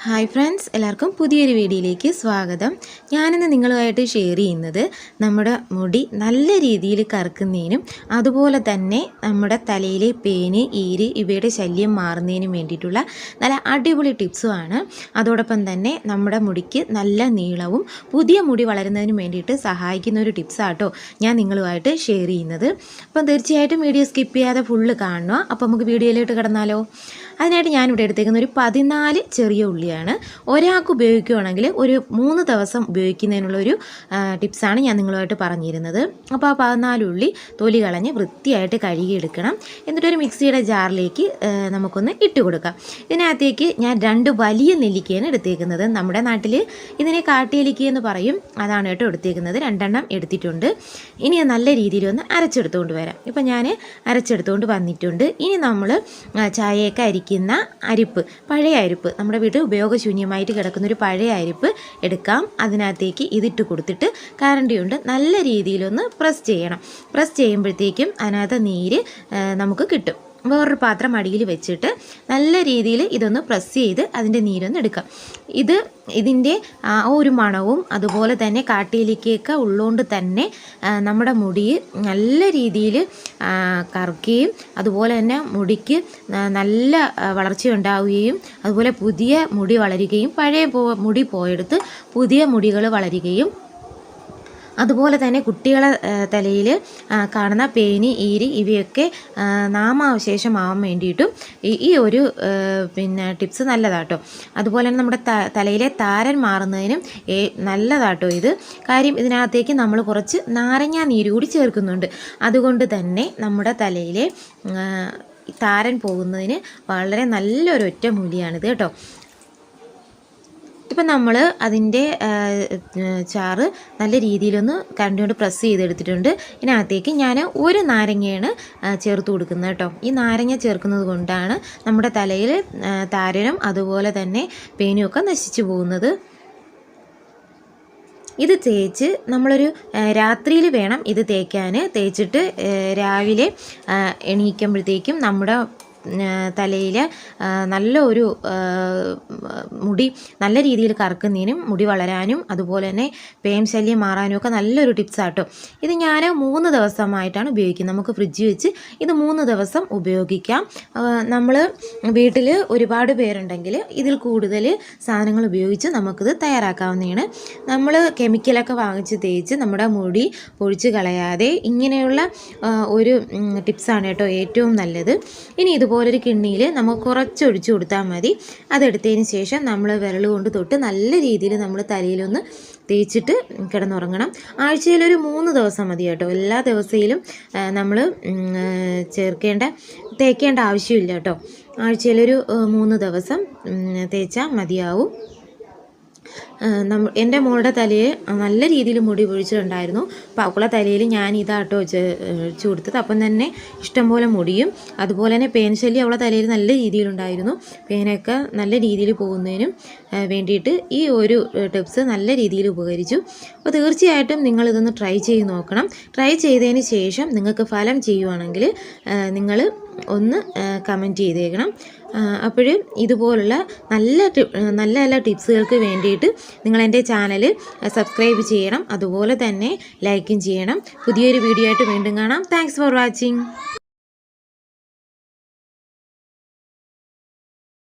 Hi friends, എല്ലാവർക്കും പുതിയൊരു വീഡിയോയിലേക്ക് സ്വാഗതം. ഞാനിന്ന് നിങ്ങളുമായിട്ട് ഷെയർ ചെയ്യുന്നത് നമ്മുടെ മുടി നല്ല രീതിയിൽ കറുക്കുന്നതിനും അതുപോലെ തന്നെ നമ്മുടെ തലയിലെ പേന്, ഈര് ഇവയുടെ ശല്യം മാറുന്നതിനും വേണ്ടിയിട്ടുള്ള നല്ല അടിപൊളി ടിപ്സുമാണ്. അതോടൊപ്പം തന്നെ നമ്മുടെ മുടിക്ക് നല്ല നീളവും പുതിയ മുടി വളരുന്നതിനും വേണ്ടിയിട്ട് സഹായിക്കുന്ന ഒരു ടിപ്സാട്ടോ ഞാൻ നിങ്ങളുമായിട്ട് ഷെയർ ചെയ്യുന്നത്. അപ്പം തീർച്ചയായിട്ടും വീഡിയോ സ്കിപ്പ് ചെയ്യാതെ ഫുള്ള് കാണുക. അപ്പോൾ നമുക്ക് വീഡിയോയിലോട്ട് കിടന്നാലോ. അതിനായിട്ട് ഞാനിവിടെ എടുത്തേക്കുന്ന ഒരു 14 ചെറിയ ഉള്ളിയാണ്. ഒരാൾക്ക് ഉപയോഗിക്കുകയാണെങ്കിൽ ഒരു 3 ദിവസം ഉപയോഗിക്കുന്നതിനുള്ളൊരു ടിപ്സാണ് ഞാൻ നിങ്ങളുമായിട്ട് പറഞ്ഞിരുന്നത്. അപ്പോൾ ആ 14 ഉള്ളി തൊലി കളഞ്ഞ് വൃത്തിയായിട്ട് കഴുകിയെടുക്കണം. എന്നിട്ടൊരു മിക്സിയുടെ ജാറിലേക്ക് നമുക്കൊന്ന് ഇട്ട് കൊടുക്കാം. ഇതിനകത്തേക്ക് ഞാൻ 2 വലിയ നെല്ലിക്കയാണ് എടുത്തേക്കുന്നത്. നമ്മുടെ നാട്ടിൽ ഇതിനെ കാട്ടിയെലിക്ക എന്ന് പറയും. അതാണ് കേട്ടോ എടുത്തേക്കുന്നത്. 2 എണ്ണം എടുത്തിട്ടുണ്ട്. ഇനി നല്ല രീതിയിലൊന്ന് അരച്ചെടുത്തുകൊണ്ട് വരാം. ഇപ്പം ഞാൻ അരച്ചെടുത്തുകൊണ്ട് വന്നിട്ടുണ്ട്. ഇനി നമ്മൾ ചായയൊക്കെ അരിപ്പ്, പഴയ അരിപ്പ്, നമ്മുടെ വീട്ടിൽ ഉപയോഗശൂന്യമായിട്ട് കിടക്കുന്നൊരു പഴയ അരിപ്പ് എടുക്കാം. അതിനകത്തേക്ക് ഇതിട്ട് കൊടുത്തിട്ട് കരണ്ടി കൊണ്ട് നല്ല രീതിയിലൊന്ന് പ്രസ് ചെയ്യണം. പ്രസ് ചെയ്യുമ്പോഴത്തേക്കും അതിനകത്ത് നീര് നമുക്ക് കിട്ടും. വേറൊരു പാത്രം അടിയിൽ വെച്ചിട്ട് നല്ല രീതിയിൽ ഇതൊന്ന് പ്രസ് ചെയ്ത് അതിൻ്റെ നീരൊന്ന് എടുക്കാം. ഇതിൻ്റെ ആ ഒരു മണവും അതുപോലെ തന്നെ കാട്ടിയിലേക്കൊക്കെ ഉള്ളതുകൊണ്ട് തന്നെ നമ്മുടെ മുടി നല്ല രീതിയിൽ കറുക്കുകയും അതുപോലെ തന്നെ മുടിക്ക് നല്ല വളർച്ചയുണ്ടാവുകയും അതുപോലെ പുതിയ മുടി വളരുകയും പഴയ മുടി പോയെടുത്ത് പുതിയ മുടികൾ വളരുകയും അതുപോലെ തന്നെ കുട്ടികളെ തലയിൽ കാണുന്ന പേന്, ഈര് ഇവയൊക്കെ നാമാവശേഷമാവാൻ വേണ്ടിയിട്ടും ഈ ഒരു ടിപ്സ് നല്ലതാട്ടോ. അതുപോലെ തന്നെ നമ്മുടെ തലയിലെ താരൻ മാറുന്നതിനും നല്ലതാട്ടോ ഇത്. കാര്യം ഇതിനകത്തേക്ക് നമ്മൾ കുറച്ച് നാരങ്ങ നീര് കൂടി ചേർക്കുന്നുണ്ട്. അതുകൊണ്ട് തന്നെ നമ്മുടെ തലയിലെ താരൻ പോകുന്നതിന് വളരെ നല്ലൊരു ഒറ്റമൂലിയാണിത് കേട്ടോ. ഇപ്പം നമ്മൾ അതിൻ്റെ ചാറ് നല്ല രീതിയിലൊന്ന് കരണ്ടി കൊണ്ട് പ്രസ് ചെയ്തെടുത്തിട്ടുണ്ട്. ഇതിനകത്തേക്ക് ഞാൻ ഒരു നാരങ്ങയാണ് ചേർത്ത് കൊടുക്കുന്നത് കേട്ടോ. ഈ നാരങ്ങ ചേർക്കുന്നത് കൊണ്ടാണ് നമ്മുടെ തലയിൽ താരനും അതുപോലെ തന്നെ പേനുമൊക്കെ നശിച്ചു പോകുന്നത്. ഇത് തേച്ച് നമ്മളൊരു രാത്രിയിൽ വേണം ഇത് തേച്ചിട്ട് രാവിലെ എണീക്കുമ്പോഴത്തേക്കും നമ്മുടെ തലയിൽ നല്ല ഒരു മുടി നല്ല രീതിയിൽ കറക്കുന്നതിനും മുടി വളരാനും അതുപോലെ തന്നെ പേൻ ശല്യം മാറാനും ഒക്കെ നല്ലൊരു ടിപ്സാട്ടോ. ഇത് ഞാൻ 3 ദിവസമായിട്ടാണ് ഉപയോഗിക്കുന്നത്. നമുക്ക് ഫ്രിഡ്ജിൽ വെച്ച് ഇത് 3 ദിവസം ഉപയോഗിക്കാം. നമ്മൾ വീട്ടിൽ ഒരുപാട് പേരുണ്ടെങ്കിൽ ഇതിൽ കൂടുതൽ സാധനങ്ങൾ ഉപയോഗിച്ച് നമുക്കിത് തയ്യാറാക്കാവുന്നതാണ്. നമ്മൾ കെമിക്കലൊക്കെ വാങ്ങിച്ച് തേച്ച് നമ്മുടെ മുടി പൊഴിച്ച് കളയാതെ ഇങ്ങനെയുള്ള ഒരു ടിപ്സാണ് കേട്ടോ ഏറ്റവും നല്ലത്. ഇനി ഇതുപോലൊരു കിണ്ണിയിൽ നമുക്ക് കുറച്ച് ഒഴിച്ചു കൊടുത്താൽ മതി. അതെടുത്തതിന് ശേഷം നമ്മൾ വിരൽ കൊണ്ട് തൊട്ട് നല്ല രീതിയിൽ നമ്മൾ തലയിലൊന്ന് തേച്ചിട്ട് കിടന്നുറങ്ങണം. ആഴ്ചയിലൊരു 3 ദിവസം മതി കേട്ടോ. എല്ലാ ദിവസയിലും നമ്മൾ തേക്കേണ്ട ആവശ്യമില്ല കേട്ടോ. ആഴ്ചയിലൊരു 3 ദിവസം തേച്ചാൽ മതിയാവും. എൻ്റെ മോളുടെ തലയിൽ നല്ല രീതിയിൽ മുടി പൊഴിച്ചിട്ടുണ്ടായിരുന്നു. അപ്പോൾ അവളുടെ തലയിൽ ഞാൻ ഇതാട്ടോ ഒഴിച്ചു കൊടുത്തത്. അപ്പം തന്നെ ഇഷ്ടംപോലെ മുടിയും അതുപോലെ തന്നെ പേൻ ശല്യം അവളുടെ തലയിൽ നല്ല രീതിയിലുണ്ടായിരുന്നു. പേനൊക്കെ നല്ല രീതിയിൽ പോകുന്നതിനും വേണ്ടിയിട്ട് ഈ ഒരു ടിപ്സ് നല്ല രീതിയിൽ ഉപകരിച്ചു. അപ്പോൾ തീർച്ചയായിട്ടും നിങ്ങളിതൊന്ന് ട്രൈ ചെയ്ത് നോക്കണം. ട്രൈ ചെയ്തതിന് ശേഷം നിങ്ങൾക്ക് ഫലം ചെയ്യുവാണെങ്കിൽ നിങ്ങൾ ഒന്ന് കമൻറ്റ് ചെയ്തേക്കണം. അപ്പോഴും ഇതുപോലുള്ള നല്ല ടിപ്സുകൾക്ക് വേണ്ടിയിട്ട് നിങ്ങൾ എൻ്റെ ചാനൽ സബ്സ്ക്രൈബ് ചെയ്യണം. അതുപോലെ തന്നെ ലൈക്കും ചെയ്യണം. പുതിയൊരു വീഡിയോ ആയിട്ട് വീണ്ടും കാണാം. Thanks for watching.